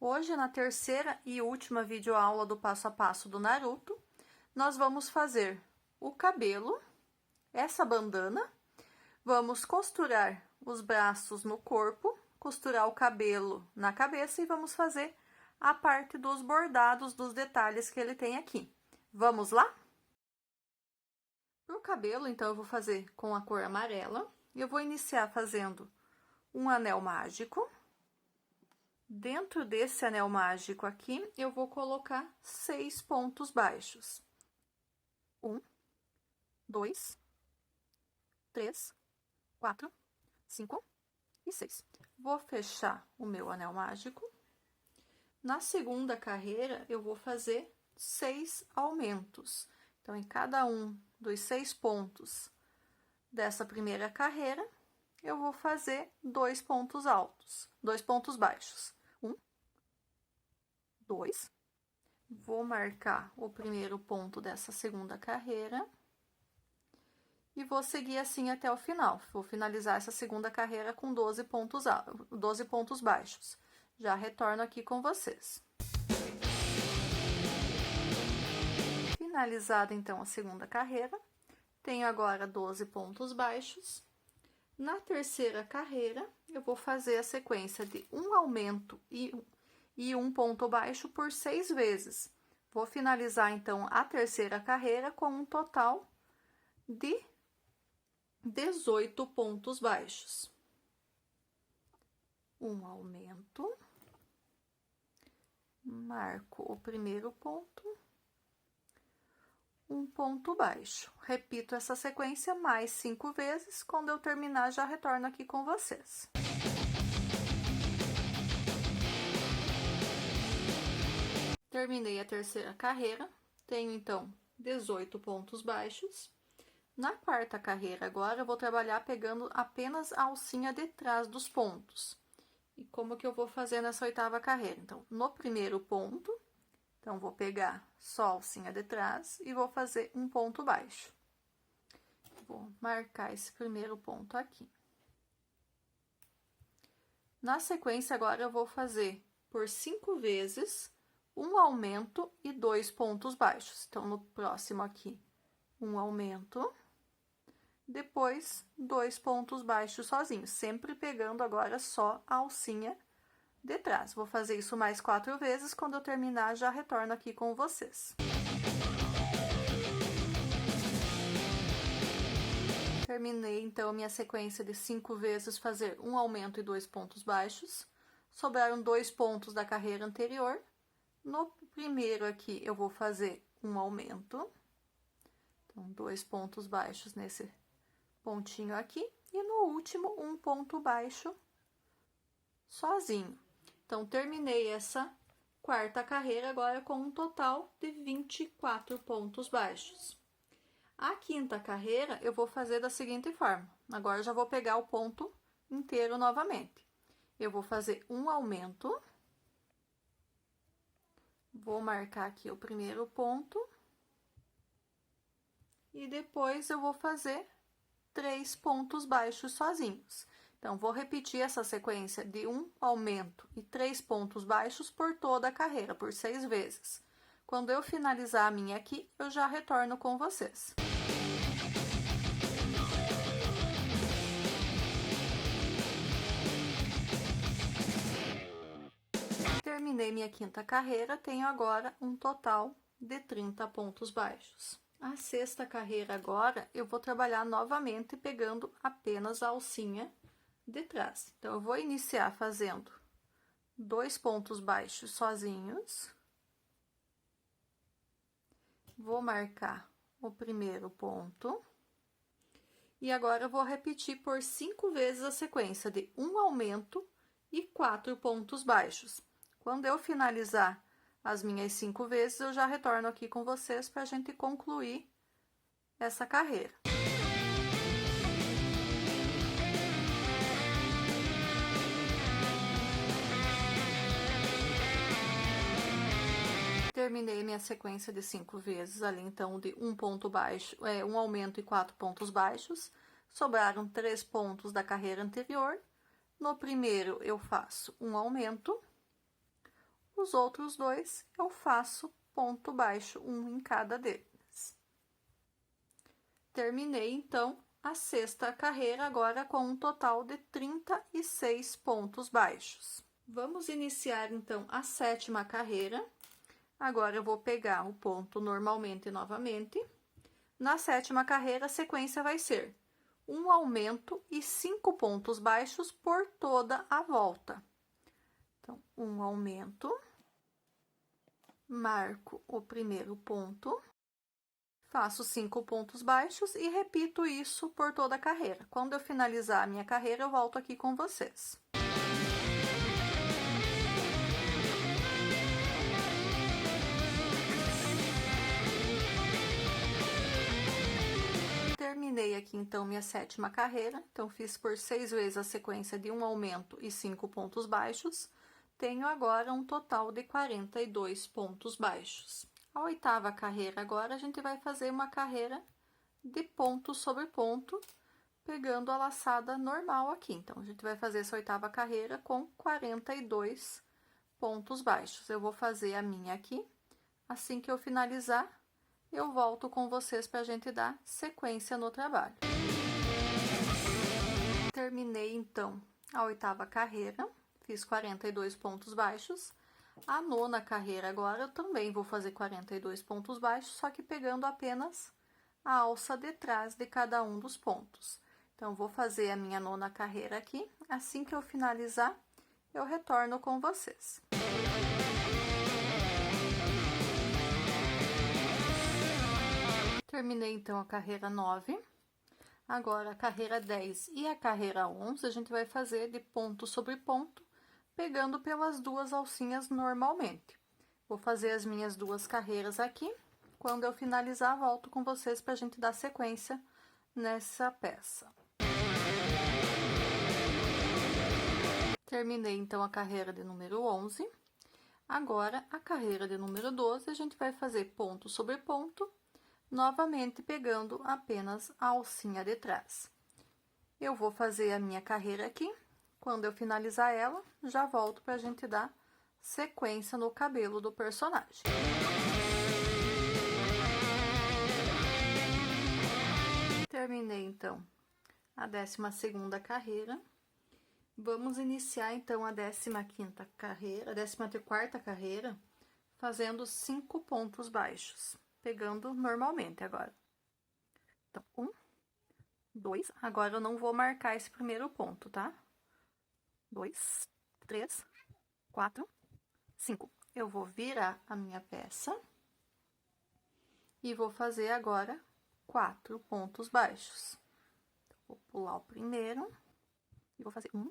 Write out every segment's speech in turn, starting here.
Hoje, na terceira e última videoaula do passo a passo do Naruto, nós vamos fazer o cabelo, essa bandana, vamos costurar os braços no corpo, costurar o cabelo na cabeça e vamos fazer a parte dos bordados, dos detalhes que ele tem aqui. Vamos lá? Para o cabelo, então, eu vou fazer com a cor amarela. Eu vou iniciar fazendo um anel mágico. Dentro desse anel mágico aqui, eu vou colocar 6 pontos baixos. 1, 2, 3, 4, 5 e 6. Vou fechar o meu anel mágico. Na segunda carreira, eu vou fazer 6 aumentos. Então, em cada um dos 6 pontos dessa primeira carreira, eu vou fazer 2 pontos altos, 2 pontos baixos. 1, 2. Vou marcar o primeiro ponto dessa segunda carreira. E vou seguir assim até o final. Vou finalizar essa segunda carreira com 12 pontos baixos. Já retorno aqui com vocês. Finalizada, então, a segunda carreira, tenho agora 12 pontos baixos. Na terceira carreira, eu vou fazer a sequência de um aumento e um ponto baixo por 6 vezes. Vou finalizar, então, a terceira carreira com um total de 18 pontos baixos. Um aumento, marco o primeiro ponto, um ponto baixo. Repito essa sequência mais 5 vezes, quando eu terminar já retorno aqui com vocês. Terminei a terceira carreira, tenho então 18 pontos baixos. Na quarta carreira agora, eu vou trabalhar pegando apenas a alcinha de trás dos pontos. E como que eu vou fazer nessa oitava carreira? Então, no primeiro ponto, então, vou pegar só a alcinha de trás e vou fazer um ponto baixo. Vou marcar esse primeiro ponto aqui. Na sequência, agora, eu vou fazer por 5 vezes um aumento e 2 pontos baixos. Então, no próximo aqui, um aumento, depois 2 pontos baixos sozinhos, sempre pegando agora só a alcinha de trás. Vou fazer isso mais 4 vezes, quando eu terminar já retorno aqui com vocês. Terminei então a minha sequência de 5 vezes fazer um aumento e 2 pontos baixos. Sobraram 2 pontos da carreira anterior. No primeiro aqui eu vou fazer um aumento. Então, 2 pontos baixos nesse pontinho aqui. E no último, um ponto baixo sozinho. Então, terminei essa quarta carreira agora com um total de 24 pontos baixos. A quinta carreira eu vou fazer da seguinte forma. Agora, eu já vou pegar o ponto inteiro novamente. Eu vou fazer um aumento. Vou marcar aqui o primeiro ponto. E depois, eu vou fazer 3 pontos baixos sozinhos. Então, vou repetir essa sequência de um aumento e 3 pontos baixos por toda a carreira, por 6 vezes. Quando eu finalizar a minha aqui, eu já retorno com vocês. Terminei minha quinta carreira, tenho agora um total de 30 pontos baixos. A sexta carreira agora, eu vou trabalhar novamente pegando apenas a alcinha de trás. Então, eu vou iniciar fazendo 2 pontos baixos sozinhos. Vou marcar o primeiro ponto. E agora, eu vou repetir por 5 vezes a sequência de um aumento e 4 pontos baixos. Quando eu finalizar as minhas 5 vezes, eu já retorno aqui com vocês para a gente concluir essa carreira. Terminei minha sequência de 5 vezes ali, então, de um ponto baixo, um aumento e 4 pontos baixos. Sobraram 3 pontos da carreira anterior. No primeiro, eu faço um aumento, os outros dois eu faço ponto baixo, um em cada deles. Terminei, então, a sexta carreira, agora com um total de 36 pontos baixos. Vamos iniciar, então, a sétima carreira. Agora, eu vou pegar o ponto normalmente novamente. Na sétima carreira, a sequência vai ser um aumento e 5 pontos baixos por toda a volta. Então, um aumento, marco o primeiro ponto, faço 5 pontos baixos e repito isso por toda a carreira. Quando eu finalizar a minha carreira, eu volto aqui com vocês. Terminei aqui, então, minha sétima carreira. Então, fiz por 6 vezes a sequência de um aumento e 5 pontos baixos. Tenho agora um total de 42 pontos baixos. A oitava carreira agora, a gente vai fazer uma carreira de ponto sobre ponto, pegando a laçada normal aqui. Então, a gente vai fazer essa oitava carreira com 42 pontos baixos. Eu vou fazer a minha aqui. Assim que eu finalizar, eu volto com vocês para a gente dar sequência no trabalho. Terminei, então, a oitava carreira. Fiz 42 pontos baixos. A nona carreira agora, eu também vou fazer 42 pontos baixos, só que pegando apenas a alça de trás de cada um dos pontos. Então, vou fazer a minha nona carreira aqui. Assim que eu finalizar, eu retorno com vocês. Terminei, então, a carreira 9. Agora, a carreira 10 e a carreira 11, a gente vai fazer de ponto sobre ponto, pegando pelas duas alcinhas normalmente. Vou fazer as minhas duas carreiras aqui. Quando eu finalizar, volto com vocês para a gente dar sequência nessa peça. Terminei, então, a carreira de número 11. Agora, a carreira de número 12, a gente vai fazer ponto sobre ponto, novamente pegando apenas a alcinha de trás. Eu vou fazer a minha carreira aqui. Quando eu finalizar ela, já volto para a gente dar sequência no cabelo do personagem. Terminei, então, a 12ª carreira. Vamos iniciar, então, a 15ª carreira, a 14ª carreira, fazendo 5 pontos baixos, pegando normalmente agora. Então, 1, 2, agora eu não vou marcar esse primeiro ponto, tá? 2, 3, 4, 5. Eu vou virar a minha peça e vou fazer agora 4 pontos baixos. Vou pular o primeiro e vou fazer 1,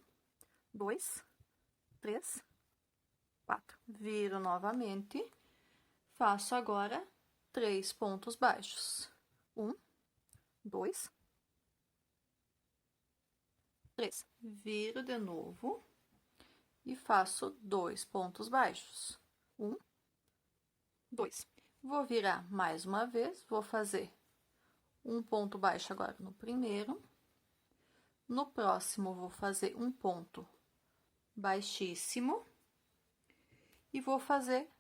2, 3, 4. Viro novamente, faço agora 3 pontos baixos. 1, 2, 3. Viro de novo e faço 2 pontos baixos. 1, 2. Vou virar mais uma vez, vou fazer um ponto baixo agora no primeiro. No próximo, vou fazer um ponto baixíssimo. E vou fazer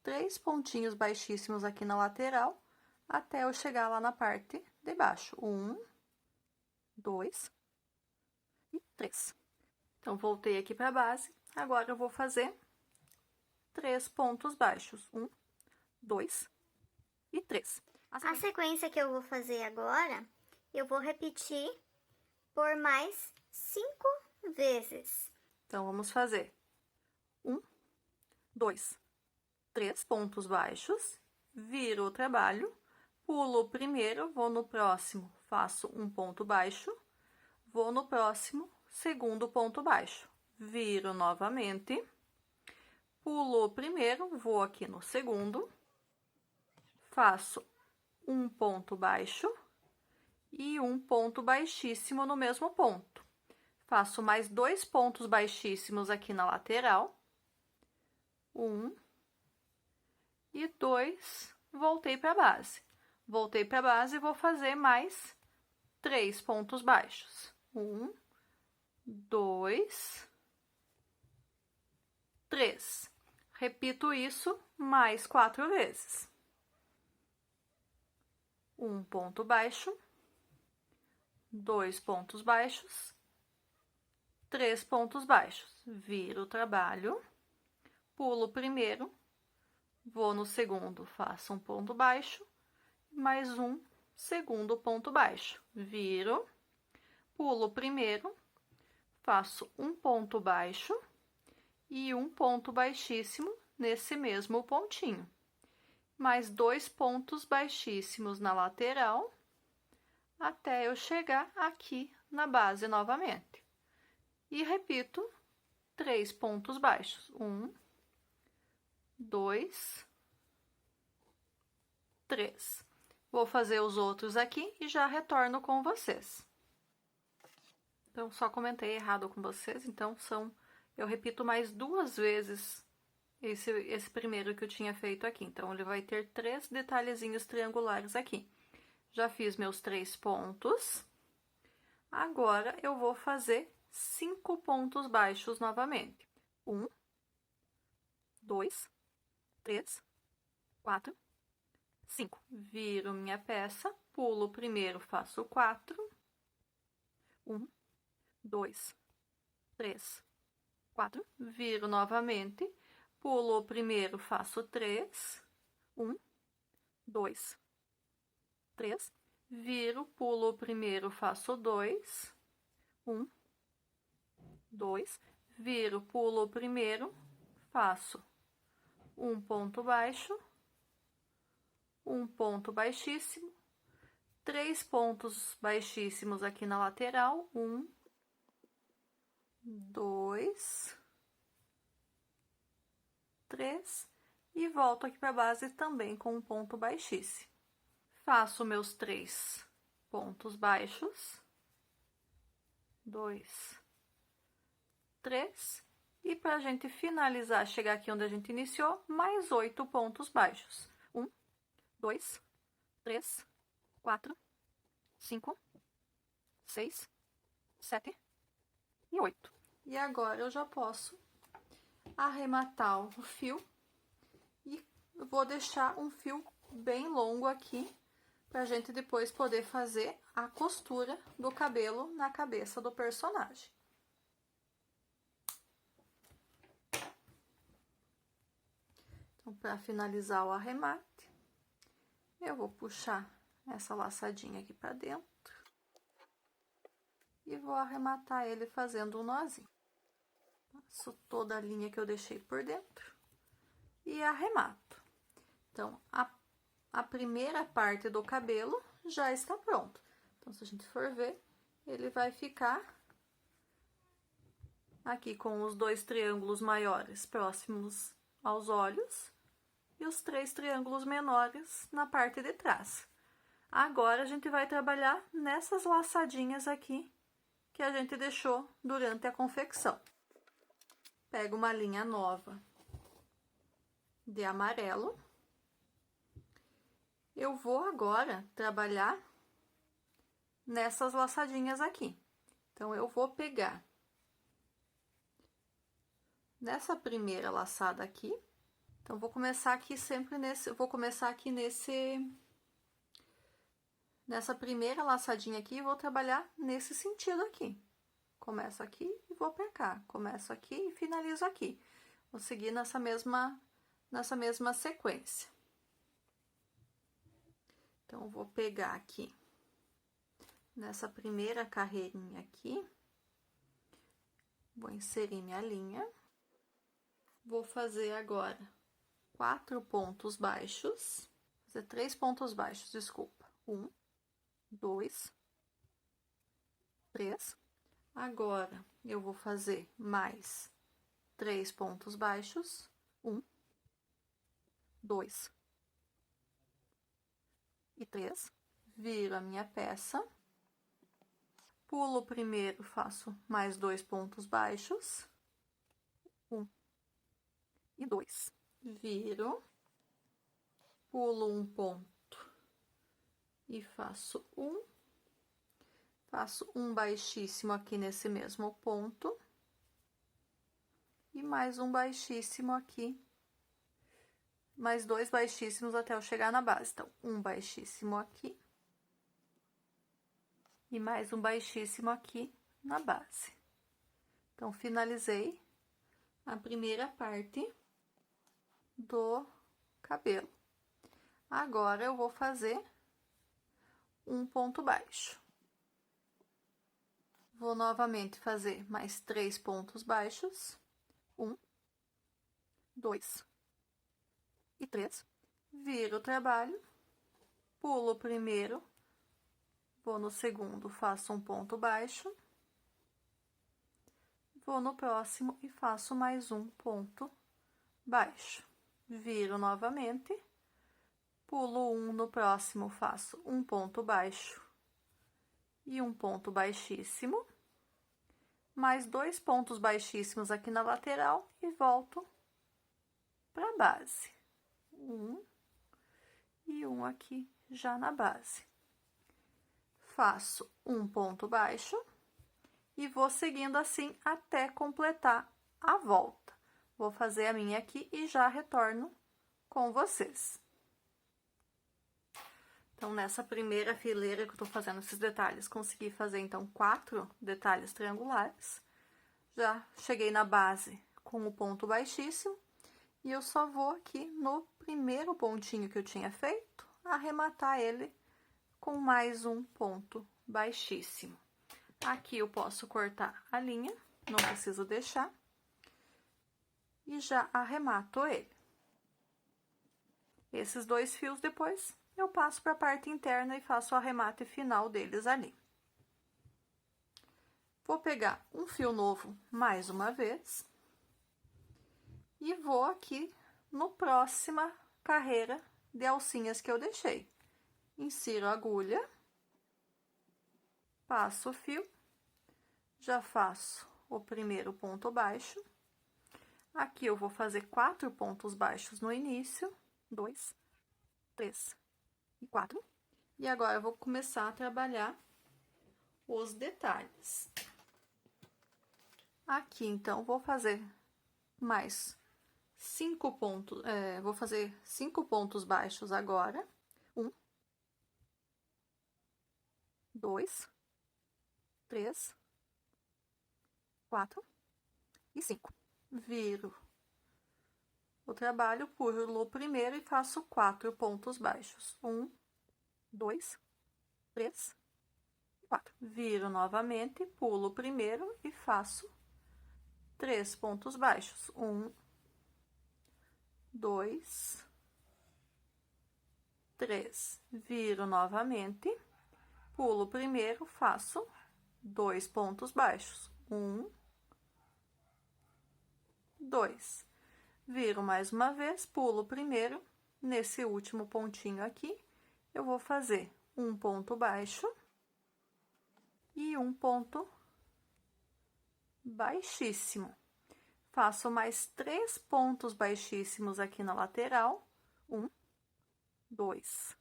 3 pontinhos baixíssimos aqui na lateral, até eu chegar lá na parte de baixo. 1, 2 e 3. Então, voltei aqui para a base. Agora, eu vou fazer 3 pontos baixos. 1, 2 e 3. A sequência que eu vou fazer agora, eu vou repetir por mais 5 vezes. Então, vamos fazer 1, 2, 3 pontos baixos, viro o trabalho, pulo o primeiro, vou no próximo, faço um ponto baixo, vou no próximo, segundo ponto baixo, viro novamente, pulo o primeiro, vou aqui no segundo, faço um ponto baixo e um ponto baixíssimo no mesmo ponto. Faço mais 2 pontos baixíssimos aqui na lateral. 1 e 2, voltei para a base. Voltei para a base e vou fazer mais 3 pontos baixos. 1, 2, 3. Repito isso mais 4 vezes. Um ponto baixo, 2 pontos baixos, 3 pontos baixos. Viro o trabalho, pulo o primeiro, vou no segundo, faço um ponto baixo, mais um segundo ponto baixo. Viro, pulo o primeiro, faço um ponto baixo e um ponto baixíssimo nesse mesmo pontinho. Mais 2 pontos baixíssimos na lateral, até eu chegar aqui na base novamente. E repito 3 pontos baixos. 1, 2, 3. Vou fazer os outros aqui e já retorno com vocês. Então, só comentei errado com vocês, então eu repito mais 2 vezes esse primeiro que eu tinha feito aqui. Então, ele vai ter 3 detalhezinhos triangulares aqui. Já fiz meus 3 pontos. Agora, eu vou fazer 5 pontos baixos novamente. 1, 2, 3, 4, 5. Viro minha peça, pulo o primeiro, faço 4. 1, 2, 3, 4. Viro novamente, pulo o primeiro, faço 3. 1, 2, 3. Viro, pulo o primeiro, faço 2. 1, 2. Viro, pulo o primeiro, faço um ponto baixo, um ponto baixíssimo, 3 pontos baixíssimos aqui na lateral, 1, 2, 3, e volto aqui para a base também com um ponto baixíssimo. Faço meus 3 pontos baixos, 2, 3, e para a gente finalizar, chegar aqui onde a gente iniciou, mais 8 pontos baixos. 1, 2, 3, 4, 5, 6, 7 e 8. E agora eu já posso arrematar o fio e eu vou deixar um fio bem longo aqui pra gente depois poder fazer a costura do cabelo na cabeça do personagem. Então, para finalizar o arremate, eu vou puxar essa laçadinha aqui pra dentro e vou arrematar ele fazendo um nozinho. Passo toda a linha que eu deixei por dentro e arremato. Então, a primeira parte do cabelo já está pronto. Então, se a gente for ver, ele vai ficar aqui com os 2 triângulos maiores próximos aos olhos e os 3 triângulos menores na parte de trás. Agora, a gente vai trabalhar nessas laçadinhas aqui que a gente deixou durante a confecção. Pego uma linha nova de amarelo. Eu vou agora trabalhar nessas laçadinhas aqui. Então, eu vou pegar nessa primeira laçada aqui. Então, vou começar aqui sempre nessa primeira laçadinha aqui e vou trabalhar nesse sentido aqui. Começo aqui e vou pra cá. Começo aqui e finalizo aqui. Vou seguir nessa mesma sequência. Então, eu vou pegar aqui nessa primeira carreirinha aqui, vou inserir minha linha, vou fazer agora 4 pontos baixos, fazer 3 pontos baixos, desculpa. 1, 2, 3. Agora, eu vou fazer mais 3 pontos baixos. 1, 2 e 3. Viro a minha peça. Pulo o primeiro, faço mais 2 pontos baixos. 1 e 2. Viro. Pulo um ponto e faço um baixíssimo aqui nesse mesmo ponto e mais um baixíssimo aqui mais 2 baixíssimos até eu chegar na base. Então, um baixíssimo aqui e mais um baixíssimo aqui na base. Então, finalizei a primeira parte do cabelo. Agora, eu vou fazer um ponto baixo. Vou novamente fazer mais 3 pontos baixos. 1, 2 e 3. Viro o trabalho, pulo o primeiro, vou no segundo, faço um ponto baixo. Vou no próximo e faço mais um ponto baixo. Viro novamente, pulo um no próximo, faço um ponto baixo e um ponto baixíssimo, mais 2 pontos baixíssimos aqui na lateral e volto para a base. Um e um aqui já na base. Faço um ponto baixo e vou seguindo assim até completar a volta. Vou fazer a minha aqui e já retorno com vocês. Então, nessa primeira fileira que eu tô fazendo esses detalhes, consegui fazer, então, 4 detalhes triangulares. Já cheguei na base com o ponto baixíssimo. E eu só vou aqui no primeiro pontinho que eu tinha feito, arrematar ele com mais um ponto baixíssimo. Aqui eu posso cortar a linha, não preciso deixar. E já arremato ele. Esses 2 fios depois, eu passo para a parte interna e faço o arremate final deles ali. Vou pegar um fio novo mais uma vez. E vou aqui no próxima carreira de alcinhas que eu deixei. Insiro a agulha, passo o fio, já faço o primeiro ponto baixo. Aqui eu vou fazer 4 pontos baixos no início, 2, 3 e 4. E agora eu vou começar a trabalhar os detalhes. Aqui, então, vou fazer mais 5 pontos, vou fazer 5 pontos baixos agora. 1, 2, 3, 4 e 5. Viro o trabalho, pulo o primeiro e faço 4 pontos baixos. 1, 2, 3, 4. Viro novamente, pulo o primeiro e faço 3 pontos baixos. 1, 2, 3. Viro novamente, pulo o primeiro, faço 2 pontos baixos. 1, 2. Viro mais uma vez, pulo o primeiro, nesse último pontinho aqui, eu vou fazer um ponto baixo e um ponto baixíssimo. Faço mais 3 pontos baixíssimos aqui na lateral. 1, 2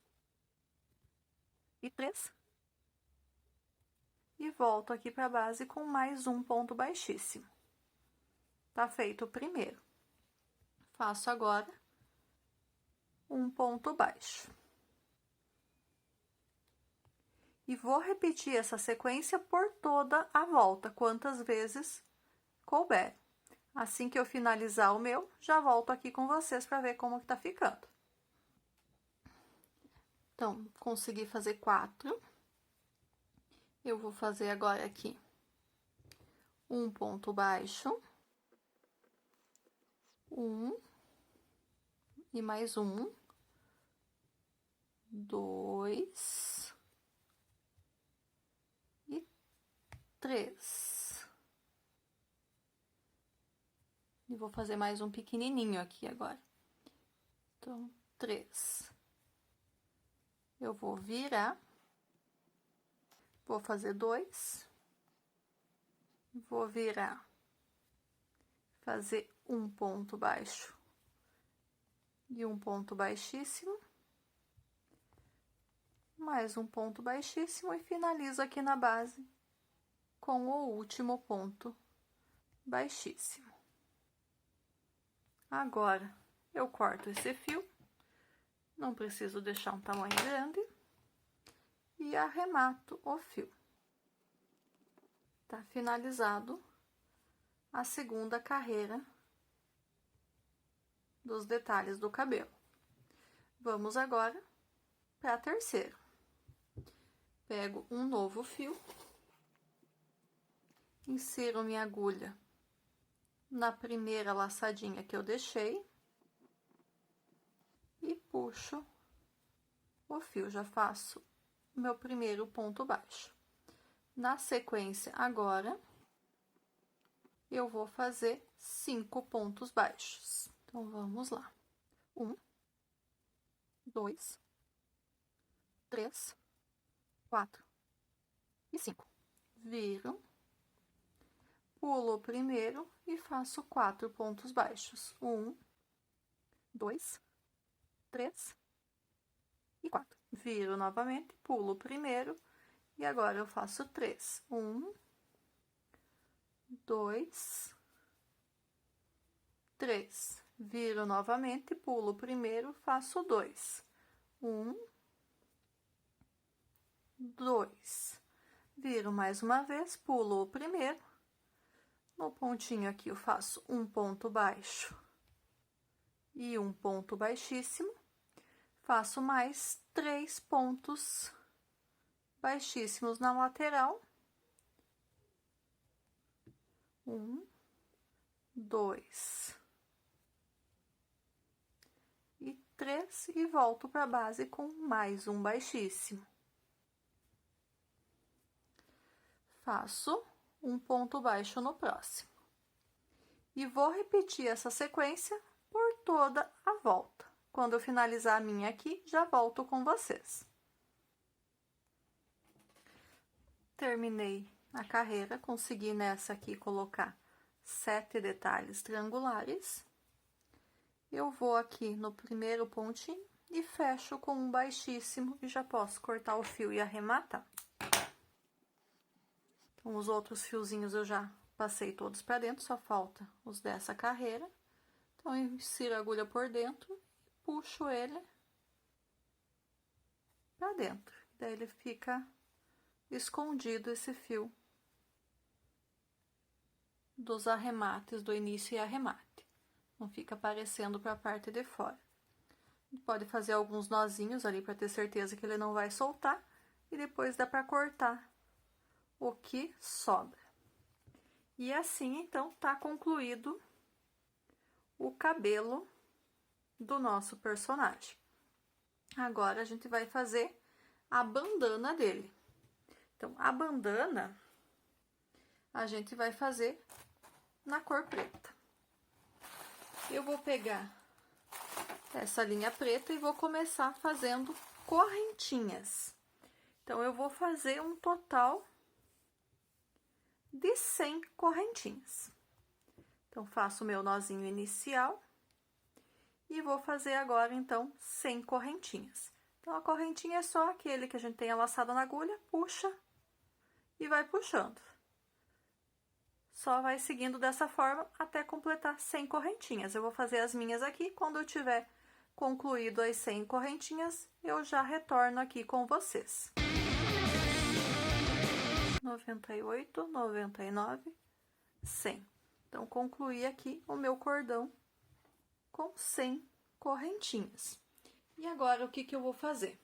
e 3. E volto aqui para a base com mais um ponto baixíssimo. Tá feito o primeiro. Faço agora um ponto baixo. E vou repetir essa sequência por toda a volta, quantas vezes couber. Assim que eu finalizar o meu, já volto aqui com vocês para ver como que tá ficando. Então, consegui fazer 4. Eu vou fazer agora aqui um ponto baixo. 1 e mais 1. 2 e 3. E vou fazer mais um pequenininho aqui agora. Então, 3. Eu vou virar. Vou fazer 2. Vou virar. Fazer um ponto baixo e um ponto baixíssimo. Mais um ponto baixíssimo e finalizo aqui na base com o último ponto baixíssimo. Agora, eu corto esse fio, não preciso deixar um tamanho grande, e arremato o fio. Tá finalizado a segunda carreira dos detalhes do cabelo. Vamos agora para a terceira. Pego um novo fio, insiro minha agulha na primeira laçadinha que eu deixei e puxo o fio. Já faço meu primeiro ponto baixo. Na sequência, agora, eu vou fazer 5 pontos baixos. Então, vamos lá. 1, 2, 3, 4 e 5. Viro, pulo o primeiro e faço 4 pontos baixos. 1, 2, 3 e 4. Viro novamente, pulo o primeiro e agora eu faço 3. 1, 2, 3. Viro novamente, pulo o primeiro, faço 2. 1, 2. Viro mais uma vez, pulo o primeiro. No pontinho aqui eu faço um ponto baixo e um ponto baixíssimo. Faço mais 3 pontos baixíssimos na lateral. 1, 2 e 3 e volto para a base com mais um baixíssimo. Faço um ponto baixo no próximo. E vou repetir essa sequência por toda a volta. Quando eu finalizar a minha aqui, já volto com vocês. Terminei a carreira, consegui nessa aqui colocar 7 detalhes triangulares. Eu vou aqui no primeiro pontinho e fecho com um baixíssimo e já posso cortar o fio e arrematar. Então, os outros fiozinhos eu já passei todos para dentro, só falta os dessa carreira. Então, eu insiro a agulha por dentro e puxo ele para dentro. Daí, ele fica escondido esse fio dos arremates, do início e arremate. Não fica aparecendo para a parte de fora. Pode fazer alguns nozinhos ali para ter certeza que ele não vai soltar. E depois dá para cortar o que sobra. E assim, então, tá concluído o cabelo do nosso personagem. Agora, a gente vai fazer a bandana dele. Então, a bandana, a gente vai fazer na cor preta. Eu vou pegar essa linha preta e vou começar fazendo correntinhas. Então, eu vou fazer um total de 100 correntinhas. Então, faço o meu nozinho inicial e vou fazer agora, então, 100 correntinhas. Então, a correntinha é só aquele que a gente tem a laçada na agulha, puxa e vai puxando. Só vai seguindo dessa forma até completar 100 correntinhas. Eu vou fazer as minhas aqui, quando eu tiver concluído as 100 correntinhas, eu já retorno aqui com vocês. 98, 99, 100. Então, concluí aqui o meu cordão com 100 correntinhas. E agora, o que que eu vou fazer?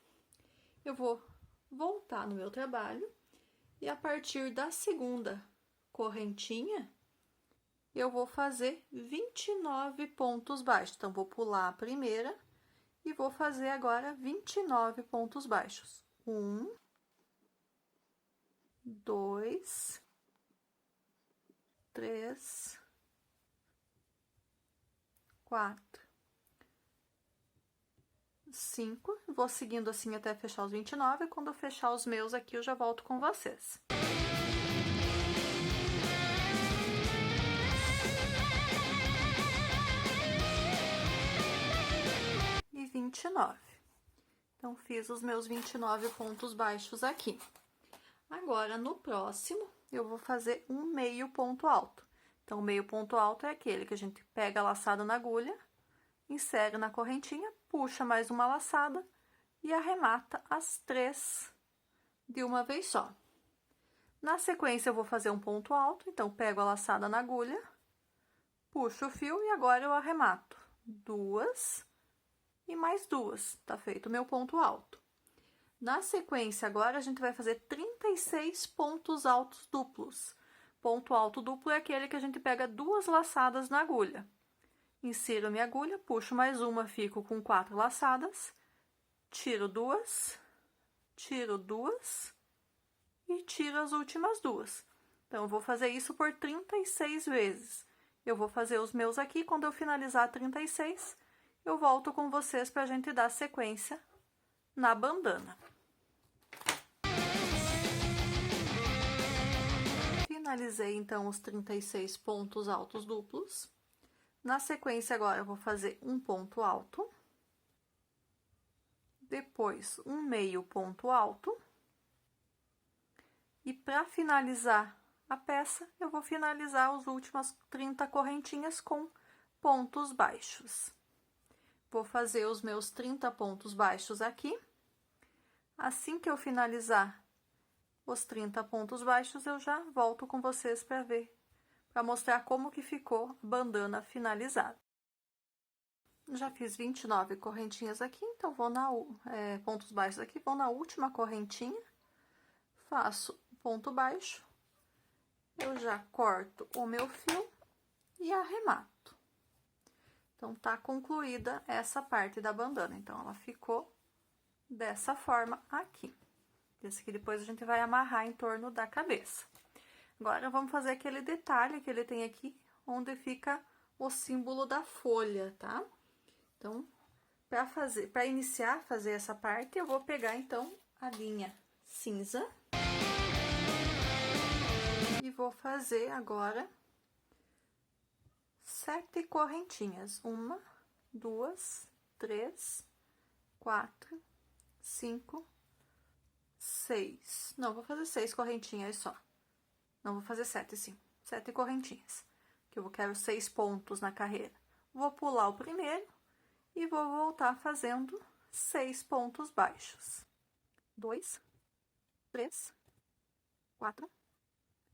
Eu vou voltar no meu trabalho e a partir da segunda correntinha, eu vou fazer 29 pontos baixos. Então, vou pular a primeira e vou fazer agora 29 pontos baixos. 1, 2, 3, 4, 5. Vou seguindo assim até fechar os 29. Quando eu fechar os meus aqui, eu já volto com vocês. E 29. Então, fiz os meus 29 pontos baixos aqui. Agora, no próximo, eu vou fazer um meio ponto alto. Então, o meio ponto alto é aquele que a gente pega a laçada na agulha, insere na correntinha, puxa mais uma laçada e arremata as 3 de uma vez só. Na sequência, eu vou fazer um ponto alto, então pego a laçada na agulha, puxo o fio e agora eu arremato 2 e mais 2, tá feito o meu ponto alto. Na sequência, agora a gente vai fazer 36 pontos altos duplos. Ponto alto duplo é aquele que a gente pega 2 laçadas na agulha. Insiro minha agulha, puxo mais uma, fico com 4 laçadas, tiro 2, tiro 2 e tiro as últimas 2. Então, eu vou fazer isso por 36 vezes. Eu vou fazer os meus aqui, quando eu finalizar 36, eu volto com vocês para a gente dar sequência na bandana. Finalizei, então, os 36 pontos altos duplos. Na sequência, agora, eu vou fazer um ponto alto, depois um meio ponto alto, e para finalizar a peça, eu vou finalizar as últimas 30 correntinhas com pontos baixos. Vou fazer os meus 30 pontos baixos aqui. Assim que eu finalizar os 30 pontos baixos, eu já volto com vocês para ver, para mostrar como que ficou a bandana finalizada. Já fiz 29 correntinhas aqui, então vou pontos baixos aqui, vou na última correntinha, faço ponto baixo, eu já corto o meu fio e arremato. Então, tá concluída essa parte da bandana. Então, ela ficou dessa forma aqui. Esse aqui depois a gente vai amarrar em torno da cabeça. Agora, vamos fazer aquele detalhe que ele tem aqui, onde fica o símbolo da folha, tá? Então, para iniciar a fazer essa parte, eu vou pegar, então, a linha cinza. E vou fazer agora 7 correntinhas. 1, 2, 3, 4, 5, 6. Não, vou fazer 6 correntinhas só. Não, vou fazer 7, sim. 7 correntinhas. Que eu quero 6 pontos na carreira. Vou pular o primeiro e vou voltar fazendo 6 pontos baixos. 2, 3, 4,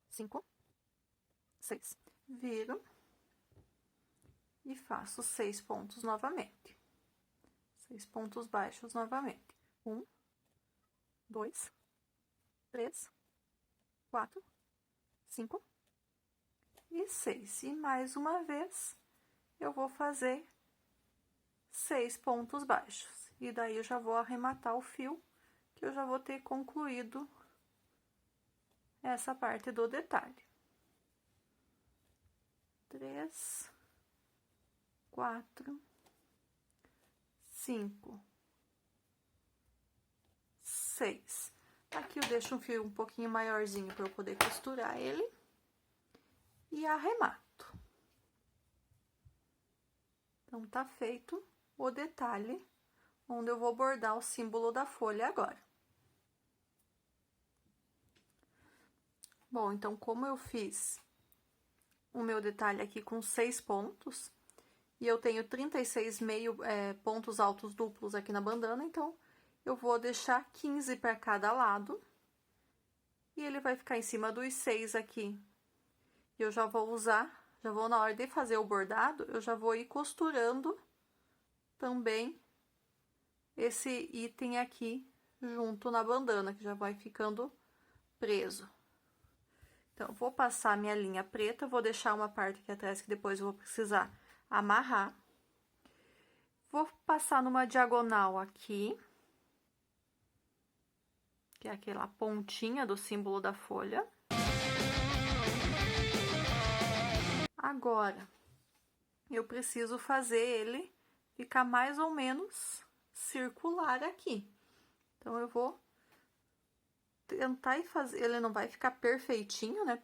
5, 6. Viro e faço 6 pontos novamente. 6 pontos baixos novamente. 1, 2, 3, 4, 5 e 6. E mais uma vez, eu vou fazer 6 pontos baixos. E daí, eu já vou arrematar o fio, que eu já vou ter concluído essa parte do detalhe. 3, 4, 5, 6. Aqui eu deixo um fio um pouquinho maiorzinho para eu poder costurar ele e arremato. Então, tá feito o detalhe onde eu vou bordar o símbolo da folha agora. Bom, então, como eu fiz o meu detalhe aqui com 6 pontos, e eu tenho 36 pontos altos duplos aqui na bandana, então, eu vou deixar 15 para cada lado, e ele vai ficar em cima dos 6 aqui. E eu já vou na hora de fazer o bordado, eu já vou ir costurando também esse item aqui junto na bandana, que já vai ficando preso. Então, vou passar minha linha preta, vou deixar uma parte aqui atrás que depois eu vou precisar amarrar. Vou passar numa diagonal aqui, que é aquela pontinha do símbolo da folha. Agora, eu preciso fazer ele ficar mais ou menos circular aqui. Então, eu vou tentar fazer, ele não vai ficar perfeitinho, né,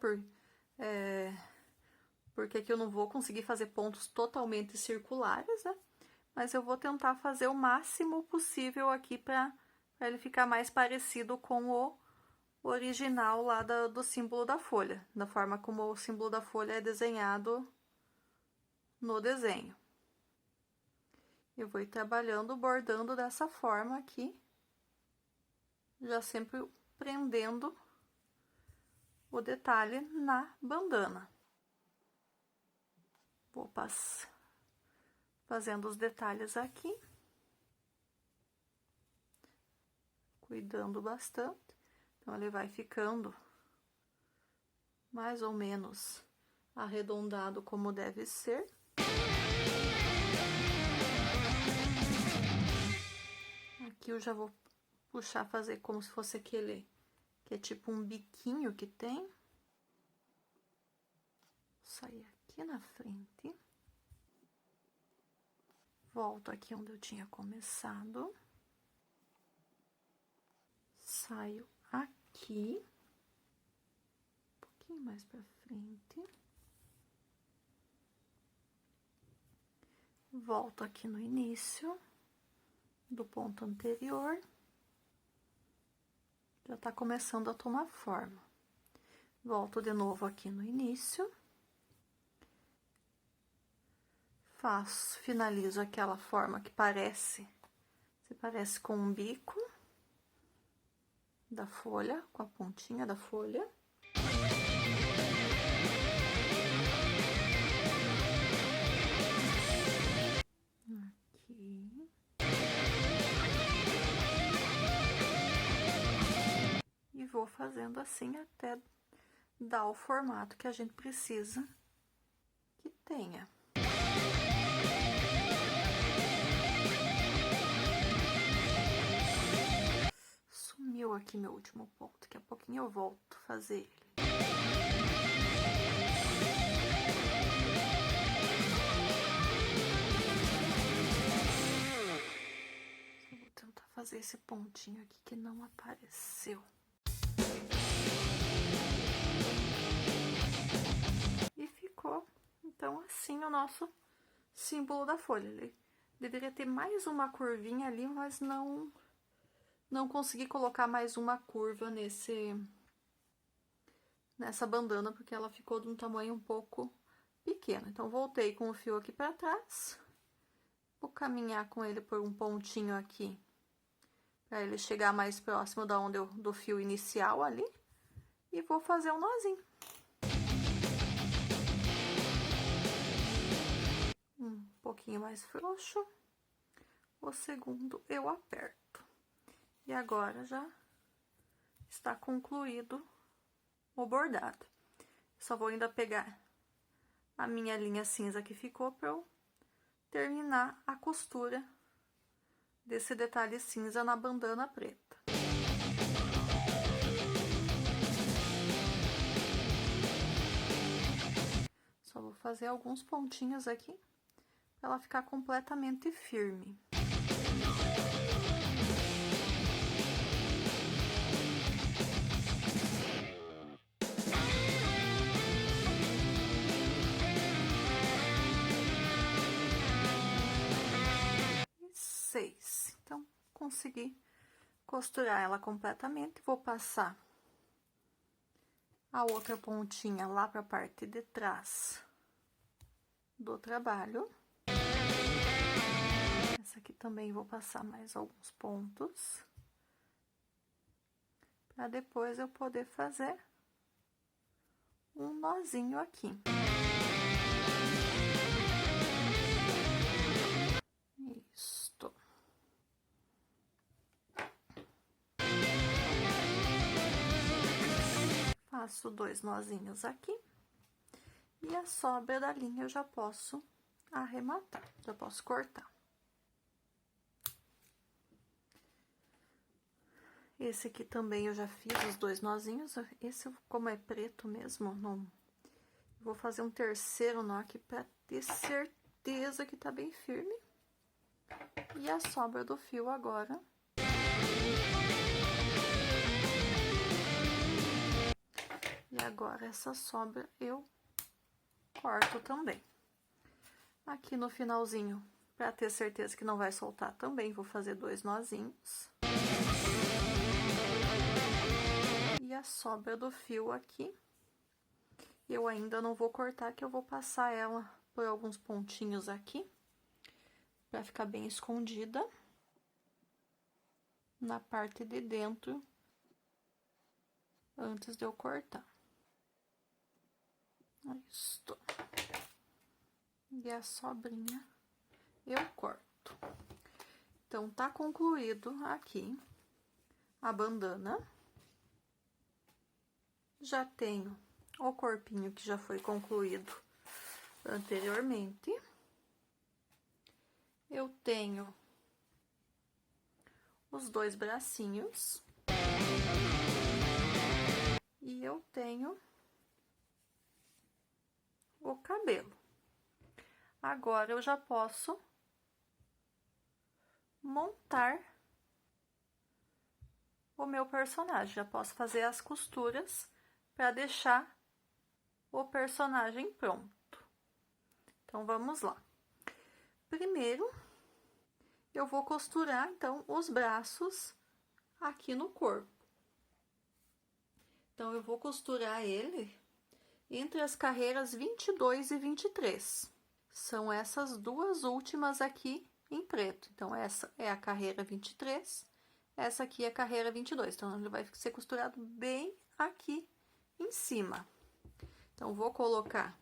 porque aqui eu não vou conseguir fazer pontos totalmente circulares, né, mas eu vou tentar fazer o máximo possível aqui para ele ficar mais parecido com o original lá do símbolo da folha, da forma como o símbolo da folha é desenhado no desenho. Eu vou ir trabalhando, bordando dessa forma aqui, já sempre prendendo o detalhe na bandana. Vou fazendo os detalhes aqui, cuidando bastante. Então, ele vai ficando mais ou menos arredondado como deve ser. Aqui eu já vou puxar, fazer como se fosse aquele, que é tipo um biquinho que tem. Sair aqui na frente. Volto aqui onde eu tinha começado. Saio aqui. Um pouquinho mais pra frente. Volto aqui no início do ponto anterior. Já tá começando a tomar forma. Volto de novo aqui no início. Finalizo aquela forma que se parece com um bico da folha, com a pontinha da folha. Aqui. E vou fazendo assim até dar o formato que a gente precisa que tenha. Sumiu aqui meu último ponto, daqui a pouquinho eu volto a fazer ele. Vou tentar fazer esse pontinho aqui que não apareceu. E ficou, então, assim o nosso símbolo da folha. Ele deveria ter mais uma curvinha ali, mas não consegui colocar mais uma curva nessa bandana, porque ela ficou de um tamanho um pouco pequeno. Então, voltei com o fio aqui para trás. Vou caminhar com ele por um pontinho aqui, para ele chegar mais próximo do fio inicial ali. E vou fazer um nozinho. Um pouquinho mais frouxo. O segundo eu aperto. E agora já está concluído o bordado. Só vou ainda pegar a minha linha cinza que ficou para eu terminar a costura desse detalhe cinza na bandana preta. Só vou fazer alguns pontinhos aqui para ela ficar completamente firme. Então, consegui costurar ela completamente. Vou passar a outra pontinha lá para a parte de trás do trabalho. Essa aqui também vou passar mais alguns pontos, para depois eu poder fazer um nozinho aqui. Isto. Faço 2 nozinhos aqui. E a sobra da linha eu já posso arrematar, já posso cortar. Esse aqui também eu já fiz os 2 nozinhos. Esse, como é preto mesmo, não... Vou fazer um terceiro nó aqui pra ter certeza que tá bem firme. E a sobra do fio agora. E agora essa sobra eu corto também. Aqui no finalzinho, pra ter certeza que não vai soltar também, vou fazer 2 nozinhos. E a sobra do fio aqui, eu ainda não vou cortar, que eu vou passar ela por alguns pontinhos aqui, para ficar bem escondida na parte de dentro antes de eu cortar. Isto. E a sobrinha eu corto. Então, tá concluído aqui a bandana. Já tenho o corpinho que já foi concluído anteriormente. Eu tenho os dois bracinhos. E eu tenho o cabelo. Agora, eu já posso montar o meu personagem. Já posso fazer as costuras para deixar o personagem pronto. Então, vamos lá. Primeiro, eu vou costurar, então, os braços aqui no corpo. Então, eu vou costurar ele entre as carreiras 22 e 23. São essas duas últimas aqui em preto. Então, essa é a carreira 23, essa aqui é a carreira 22. Então, ele vai ser costurado bem aqui em cima. Então, vou colocar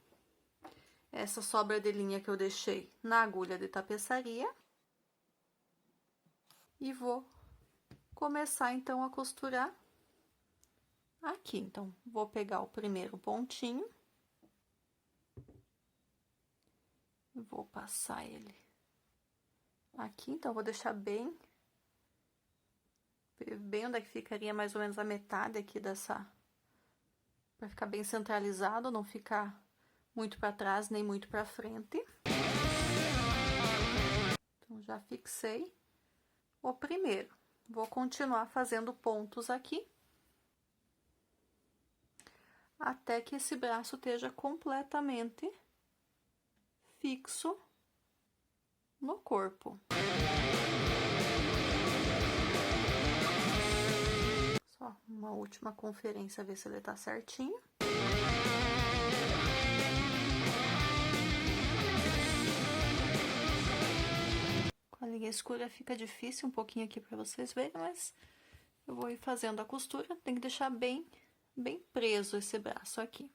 essa sobra de linha que eu deixei na agulha de tapeçaria. E vou começar, então, a costurar aqui. Então, vou pegar o primeiro pontinho. Vou passar ele aqui, então, vou deixar bem onde é que ficaria mais ou menos a metade aqui dessa, para ficar bem centralizado, não ficar muito para trás nem muito para frente. Então, já fixei o primeiro. Vou continuar fazendo pontos aqui, até que esse braço esteja completamente fixo no corpo. Só uma última conferência, ver se ele tá certinho. Com a linha escura fica difícil um pouquinho aqui para vocês verem, mas eu vou ir fazendo a costura. Tem que deixar bem preso esse braço aqui.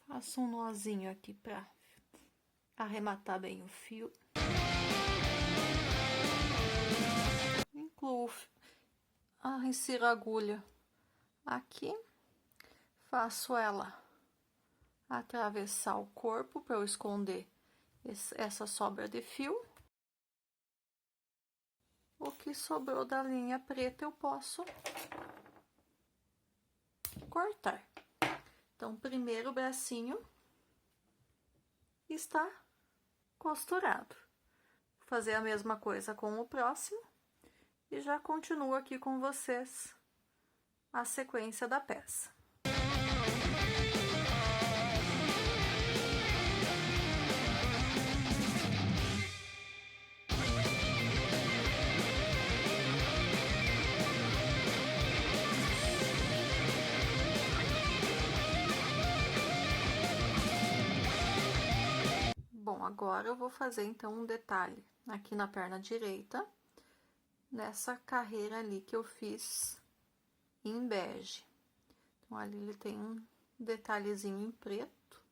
Faço um nozinho aqui para arrematar bem o fio. Incluo insiro a agulha aqui, faço ela atravessar o corpo para eu esconder essa sobra de fio. O que sobrou da linha preta eu posso cortar. Então, primeiro o bracinho está costurado. Vou fazer a mesma coisa com o próximo e já continuo aqui com vocês a sequência da peça. Bom, agora eu vou fazer então um detalhe aqui na perna direita, nessa carreira ali que eu fiz em bege. Então, ali ele tem um detalhezinho em preto,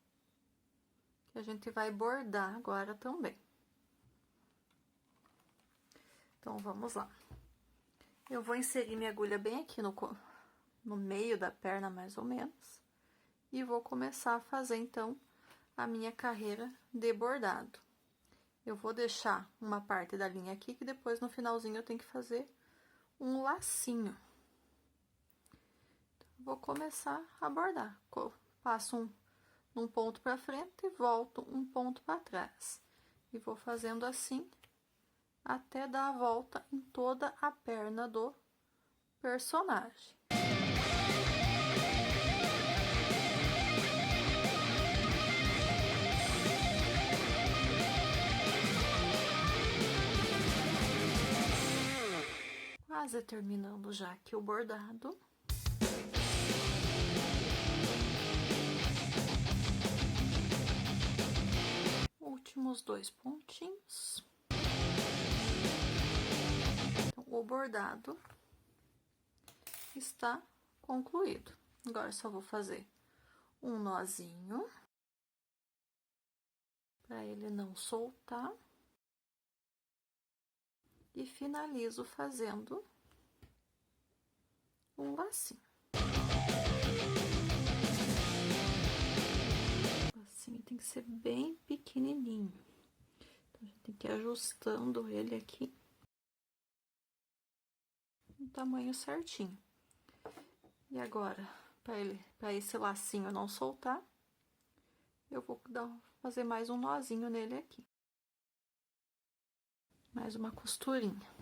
que a gente vai bordar agora também. Então, vamos lá. Eu vou inserir minha agulha bem aqui no meio da perna, mais ou menos, e vou começar a fazer, então, a minha carreira de bordado. Eu vou deixar uma parte da linha aqui, que depois no finalzinho eu tenho que fazer um lacinho. Então, vou começar a bordar. Passo um ponto para frente e volto um ponto para trás. E vou fazendo assim até dar a volta em toda a perna do personagem. quase terminando já aqui o bordado. Últimos 2 pontinhos. Então, o bordado está concluído. Agora só vou fazer um nozinho para ele não soltar e finalizo fazendo um lacinho. O lacinho tem que ser bem pequenininho, então a gente tem que ir ajustando ele aqui no tamanho certinho. E agora, para esse lacinho não soltar, eu vou fazer mais um nozinho nele aqui. Mais uma costurinha.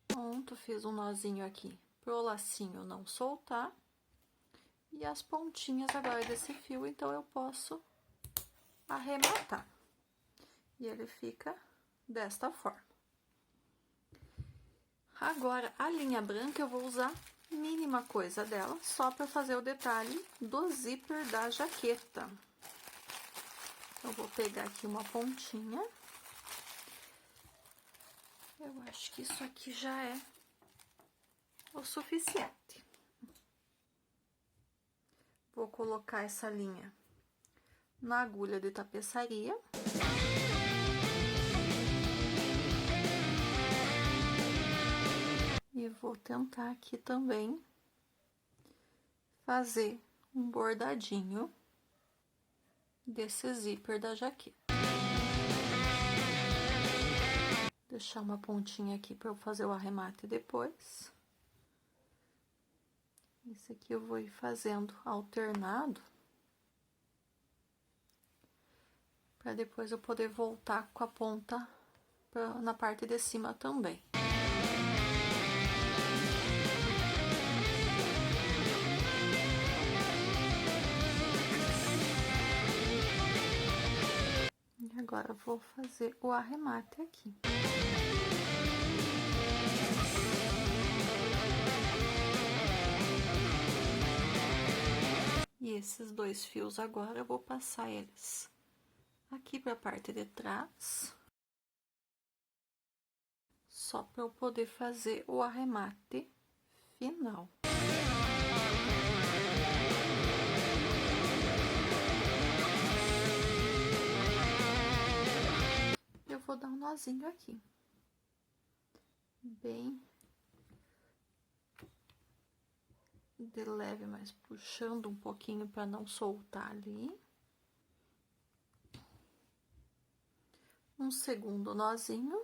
Pronto, fiz um nozinho aqui pro lacinho não soltar. E as pontinhas agora desse fio, então eu posso arrematar. E ele fica desta forma. Agora, a linha branca eu vou usar mínima coisa dela, só para fazer o detalhe do zíper da jaqueta. Eu vou pegar aqui uma pontinha. Eu acho que isso aqui já é o suficiente. Vou colocar essa linha na agulha de tapeçaria. E vou tentar aqui também fazer um bordadinho desse zíper da jaqueta. Deixar uma pontinha aqui para eu fazer o arremate depois. Esse aqui eu vou ir fazendo alternado, para depois eu poder voltar com a ponta na parte de cima também. E agora eu vou fazer o arremate aqui. E esses 2 fios agora eu vou passar eles aqui para a parte de trás, só para eu poder fazer o arremate final. Eu vou dar um nozinho aqui, bem de leve, mas puxando um pouquinho para não soltar ali. Um segundo nozinho.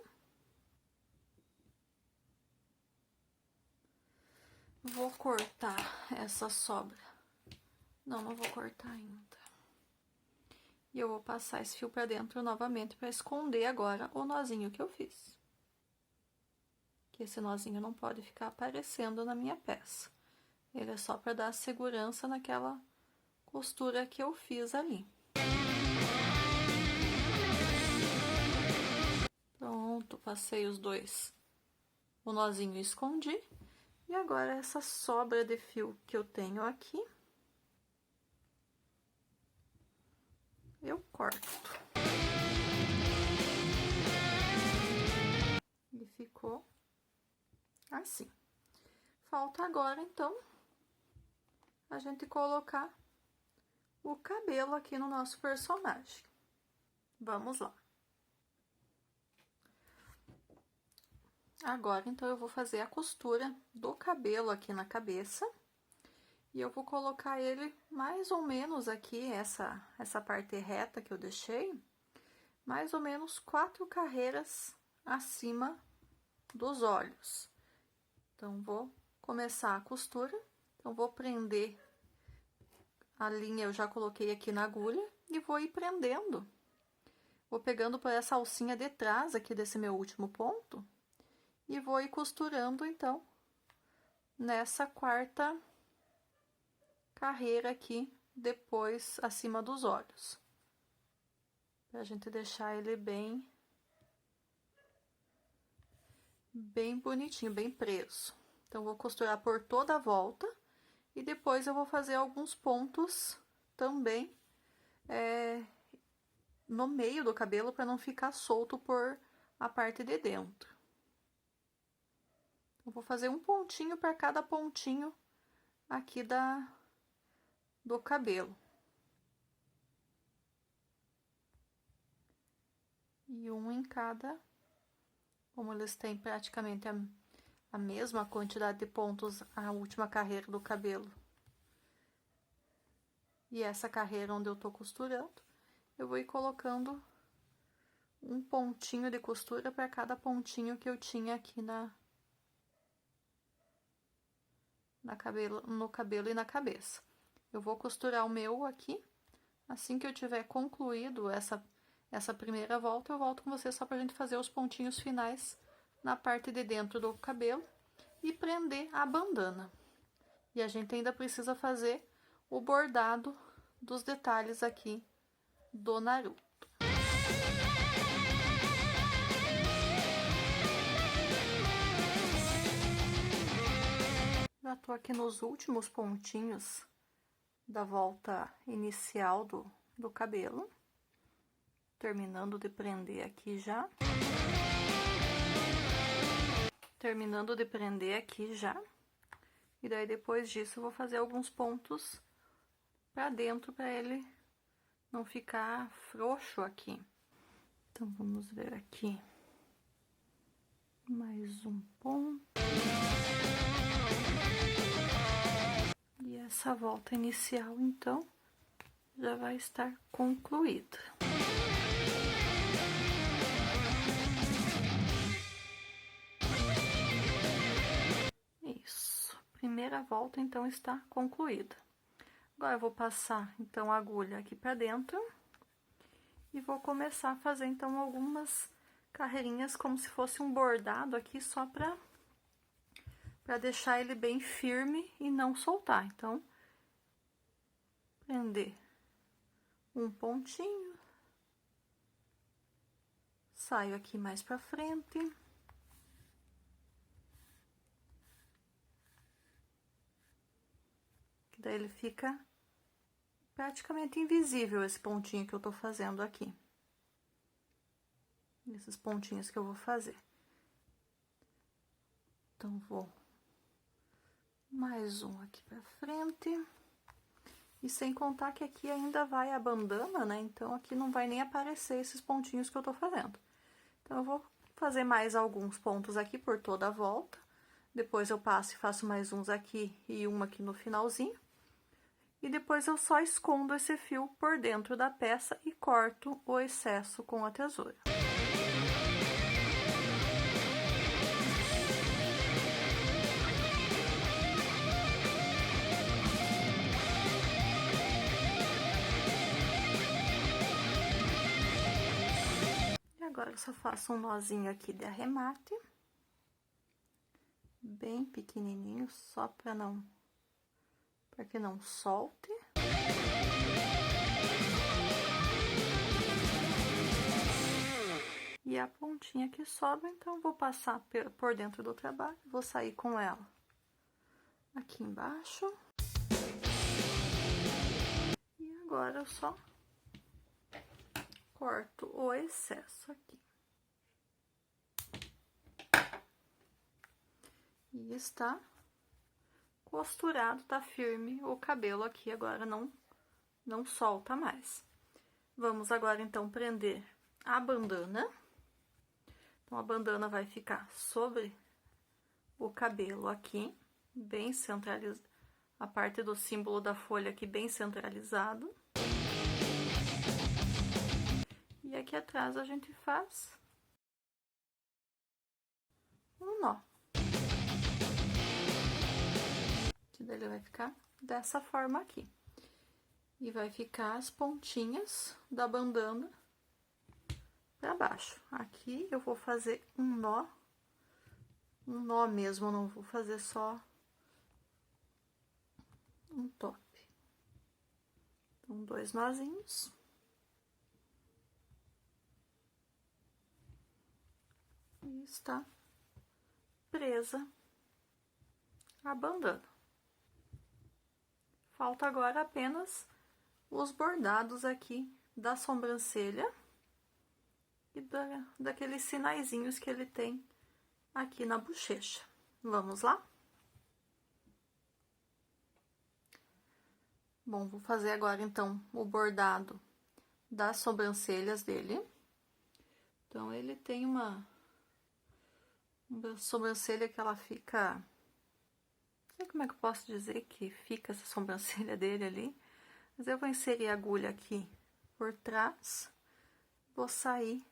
Vou cortar essa sobra. Não vou cortar ainda. E eu vou passar esse fio para dentro novamente para esconder agora o nozinho que eu fiz. Que esse nozinho não pode ficar aparecendo na minha peça. Ele é só para dar segurança naquela costura que eu fiz ali. Pronto, passei os 2. O nozinho escondi. E agora essa sobra de fio que eu tenho aqui, eu corto. E ficou assim. Falta agora, então, a gente colocar o cabelo aqui no nosso personagem. Vamos lá. Agora, então, eu vou fazer a costura do cabelo aqui na cabeça. E eu vou colocar ele mais ou menos aqui, essa parte reta que eu deixei, mais ou menos 4 carreiras acima dos olhos. Então, vou começar a costura. Então, vou prender a linha, eu já coloquei aqui na agulha, e vou ir prendendo. Vou pegando por essa alcinha de trás aqui desse meu último ponto, e vou ir costurando, então, nessa 4ª carreira aqui, depois, acima dos olhos. pra gente deixar ele bem bonitinho, bem preso. Então, vou costurar por toda a volta e depois eu vou fazer alguns pontos também no meio do cabelo para não ficar solto por a parte de dentro. Eu vou fazer um pontinho para cada pontinho aqui do cabelo. E um em cada, como eles têm praticamente a mesma quantidade de pontos, a última carreira do cabelo. E essa carreira onde eu tô costurando, eu vou ir colocando um pontinho de costura para cada pontinho que eu tinha aqui no cabelo e na cabeça. Eu vou costurar o meu aqui, assim que eu tiver concluído essa primeira volta, eu volto com vocês só pra gente fazer os pontinhos finais na parte de dentro do cabelo e prender a bandana. E a gente ainda precisa fazer o bordado dos detalhes aqui do Naruto. Já tô aqui nos últimos pontinhos da volta inicial do cabelo, terminando de prender aqui já. E daí depois disso eu vou fazer alguns pontos pra dentro para ele não ficar frouxo aqui. Então vamos ver aqui mais um ponto. E essa volta inicial então já vai estar concluída. Isso, primeira volta então está concluída. Agora eu vou passar então a agulha aqui para dentro e vou começar a fazer então algumas carreirinhas como se fosse um bordado aqui só para deixar ele bem firme e não soltar. Então, prender um pontinho, saio aqui mais para frente. Que daí ele fica praticamente invisível esse pontinho que eu tô fazendo aqui. Esses pontinhos que eu vou fazer. Então, vou mais um aqui pra frente. E sem contar que aqui ainda vai a bandana, né? Então, aqui não vai nem aparecer esses pontinhos que eu tô fazendo. Então, eu vou fazer mais alguns pontos aqui por toda a volta. Depois eu passo e faço mais uns aqui e um aqui no finalzinho. E depois eu só escondo esse fio por dentro da peça e corto o excesso com a tesoura. E agora eu só faço um nozinho aqui de arremate, bem pequenininho, só para que não solte. E a pontinha que sobra, então, vou passar por dentro do trabalho, vou sair com ela aqui embaixo. E agora eu só corto o excesso aqui. E está costurado, tá firme o cabelo aqui, agora não solta mais. Vamos agora, então, prender a bandana. Então, a bandana vai ficar sobre o cabelo aqui, bem centralizado, a parte do símbolo da folha aqui bem centralizado. E aqui atrás a gente faz um nó. Que daí ele vai ficar dessa forma aqui. E vai ficar as pontinhas da bandana para baixo. Aqui eu vou fazer um nó mesmo, não vou fazer só um top. Então, 2 nozinhos. E está presa a bandana. Falta agora apenas os bordados aqui da sobrancelha e daqueles sinaizinhos que ele tem aqui na bochecha. Vamos lá? Bom, vou fazer agora então o bordado das sobrancelhas dele. Então, ele tem uma sobrancelha que ela fica... Não sei como é que eu posso dizer que fica essa sobrancelha dele ali. Mas eu vou inserir a agulha aqui por trás. Vou sair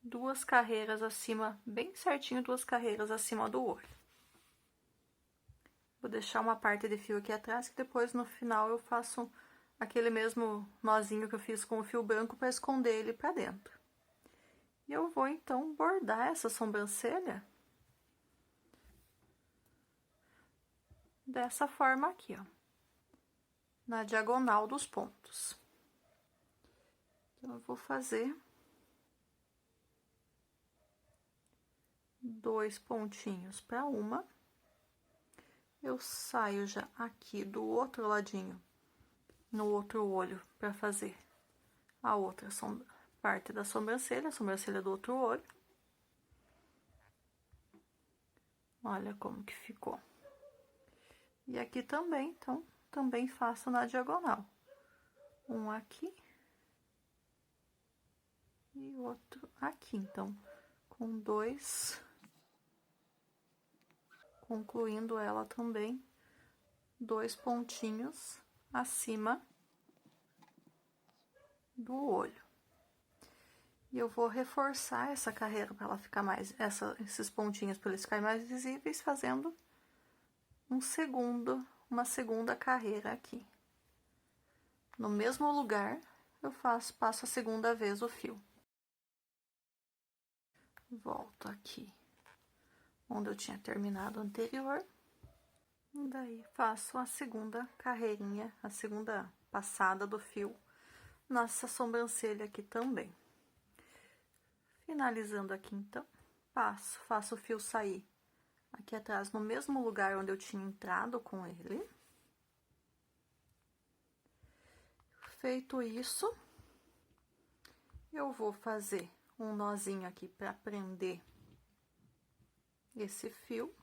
2 carreiras acima, bem certinho, 2 carreiras acima do olho. Vou deixar uma parte de fio aqui atrás, que depois no final eu faço aquele mesmo nozinho que eu fiz com o fio branco para esconder ele para dentro. E eu vou então bordar essa sobrancelha dessa forma aqui, ó, na diagonal dos pontos. Então, eu vou fazer 2 pontinhos para uma. Eu saio já aqui do outro ladinho, no outro olho, para fazer a outra parte da sobrancelha, a sobrancelha do outro olho. Olha como que ficou. E aqui também, então, também faço na diagonal. Um aqui e outro aqui, então, com 2, concluindo ela também, 2 pontinhos acima do olho. E eu vou reforçar essa carreira para ela ficar mais, esses pontinhos para eles ficarem mais visíveis, fazendo uma segunda carreira aqui. No mesmo lugar, eu passo a segunda vez o fio. Volto aqui, onde eu tinha terminado o anterior. E daí, faço a segunda carreirinha, a segunda passada do fio nessa sobrancelha aqui também. Finalizando aqui, então, faço o fio sair aqui atrás, no mesmo lugar onde eu tinha entrado com ele. Feito isso, eu vou fazer um nozinho aqui para prender esse fio.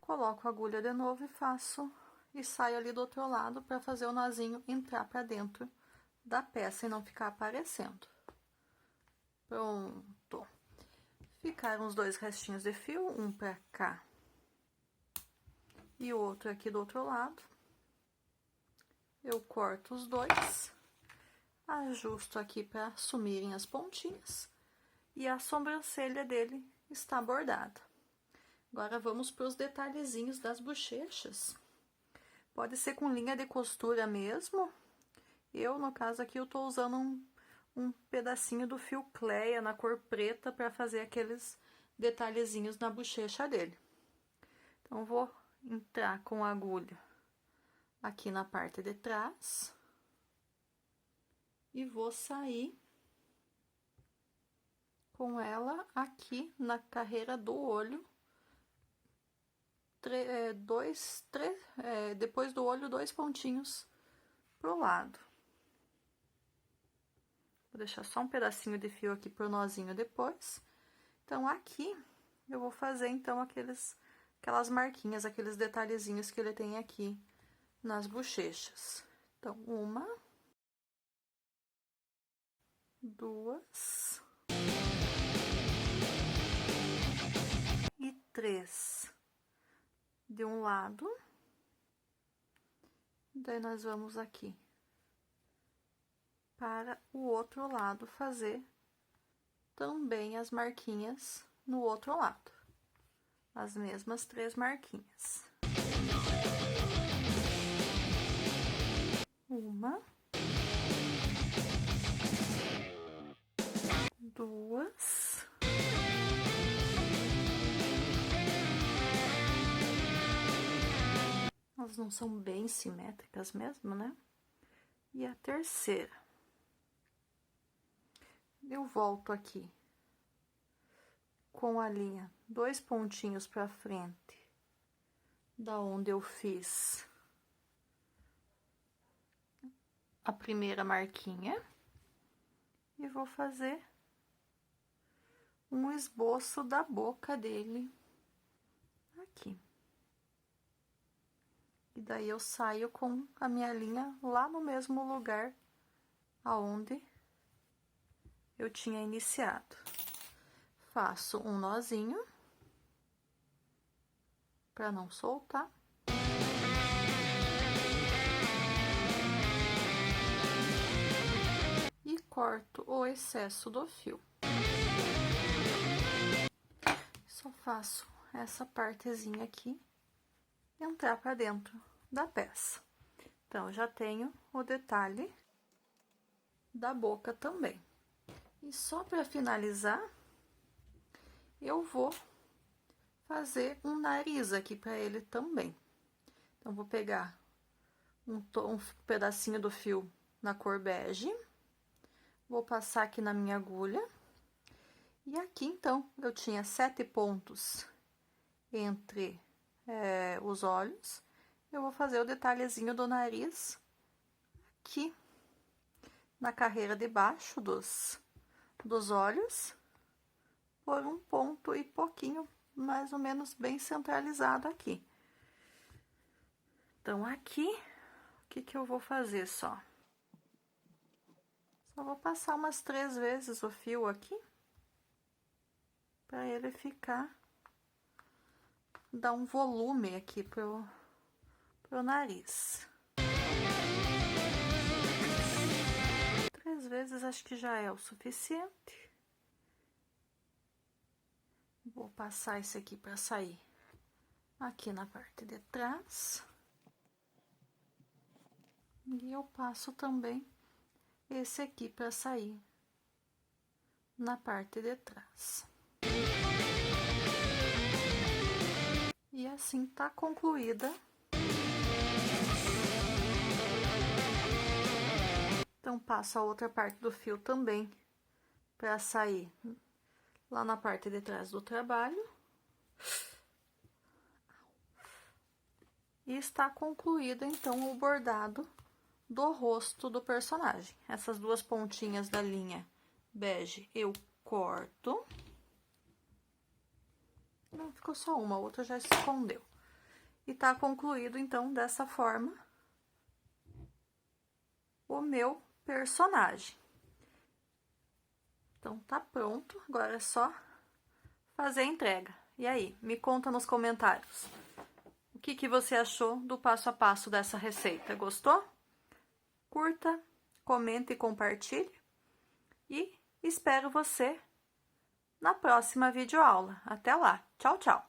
Coloco a agulha de novo e saio ali do outro lado para fazer o nozinho entrar para dentro da peça e não ficar aparecendo. Pronto. Ficaram os 2 restinhos de fio, um para cá e o outro aqui do outro lado. Eu corto os 2, ajusto aqui para sumirem as pontinhas e a sobrancelha dele está bordada. Agora vamos para os detalhezinhos das bochechas. Pode ser com linha de costura mesmo. No caso aqui, eu tô usando um pedacinho do fio Cleia na cor preta para fazer aqueles detalhezinhos na bochecha dele. Então, vou entrar com a agulha aqui na parte de trás e vou sair com ela aqui na carreira do olho. Depois do olho, 2 pontinhos pro lado. Vou deixar só um pedacinho de fio aqui pro nozinho depois. Então, aqui, eu vou fazer, então, aquelas marquinhas, aqueles detalhezinhos que ele tem aqui nas bochechas. Então, 1, 2 e 3 de um lado. Daí, nós vamos aqui para o outro lado fazer também as marquinhas no outro lado. As mesmas 3 marquinhas. 1, 2 Elas não são bem simétricas mesmo, né? E a terceira. eu volto aqui com a linha 2 pontinhos para frente, da onde eu fiz a primeira marquinha, e vou fazer um esboço da boca dele aqui. E daí eu saio com a minha linha lá no mesmo lugar aonde eu tinha iniciado. Faço um nozinho para não soltar. E corto o excesso do fio. Só faço essa partezinha aqui entrar para dentro da peça. Então, já tenho o detalhe da boca também. E só para finalizar, eu vou fazer um nariz aqui para ele também. Então, vou pegar um pedacinho do fio na cor bege, vou passar aqui na minha agulha, e aqui, então, eu tinha 7 pontos entre os olhos, eu vou fazer o detalhezinho do nariz aqui na carreira de baixo dos olhos, por um ponto e pouquinho, mais ou menos bem centralizado aqui. Então, aqui, o que eu vou fazer só? Só vou passar umas 3 vezes o fio aqui, para ele dar um volume aqui pro nariz. 3 vezes acho que já é o suficiente. Vou passar esse aqui para sair aqui na parte de trás. E eu passo também esse aqui para sair na parte de trás. E assim tá concluída. Então, passo a outra parte do fio também para sair lá na parte de trás do trabalho. E está concluído, então, o bordado do rosto do personagem. Essas 2 pontinhas da linha bege eu corto. Não, ficou só uma, a outra já se escondeu. E tá concluído, então, dessa forma, o meu personagem. Então, tá pronto, agora é só fazer a entrega. E aí, me conta nos comentários o que você achou do passo a passo dessa receita. Gostou? Curta, comente e compartilhe. E espero você na próxima videoaula. Até lá. Tchau, tchau.